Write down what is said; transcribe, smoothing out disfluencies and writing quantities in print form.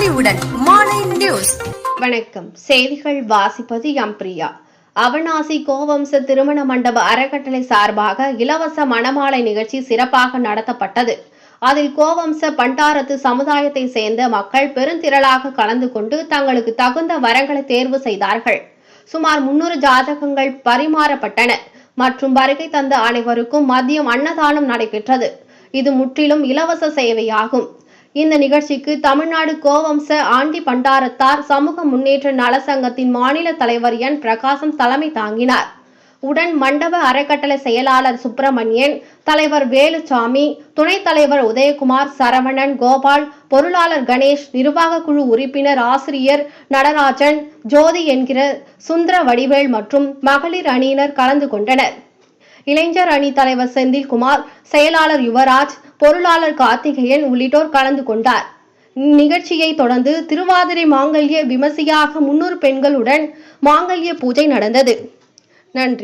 பொலிவுடன் morning news. வணக்கம். செய்திகள் வாசிப்பது எம்பிரியா. அவனாசி கோவம்ச திருமண மண்டப அறக்கட்டளை சார்பாக இலவச மணமாலை நிகழ்ச்சி சிறப்பாக நடத்தப்பட்டது. அதில் கோவம்ச பண்டாரத்து சமுதாயத்தை சேர்ந்த மக்கள் பெருந்திரளாக கலந்து கொண்டு தங்களுக்கு தகுந்த வரங்களை தேர்வு செய்தார்கள். சுமார் 300 ஜாதகங்கள் பரிமாறப்பட்டன மற்றும் வருகை தந்த அனைவருக்கும் மதியம் அன்னதானம் நடைபெற்றது. இது முற்றிலும் இலவச சேவையாகும். இந்த நிகழ்ச்சிக்கு தமிழ்நாடு கோவம்ச ஆண்டி பண்டாரத்தார் சமூக முன்னேற்ற நல சங்கத்தின் மாநில தலைவர் என் பிரகாசம் தலைமை தாங்கினார். உடன் மண்டப அறக்கட்டளை செயலாளர் சுப்பிரமணியன், தலைவர் வேலுச்சாமி, துணைத் தலைவர் உதயகுமார், சரவணன், கோபால், பொருளாளர் கணேஷ், நிர்வாக குழு உறுப்பினர் ஆசிரியர் நடராஜன், ஜோதி என்கிற சுந்தர வடிவேல் மற்றும் மகளிர் அணியினர் கலந்து கொண்டனர். இளைஞர் அணி தலைவர் செந்தில்குமார், செயலாளர் யுவராஜ், பொருளாளர் கார்த்திகேயன் உள்ளிட்டோர் கலந்து கொண்டார். நிகழ்ச்சியை தொடர்ந்து திருவாதிரை மாங்கல்ய விமர்சையாக 300 பெண்களுடன் மாங்கல்ய பூஜை நடந்தது. நன்றி.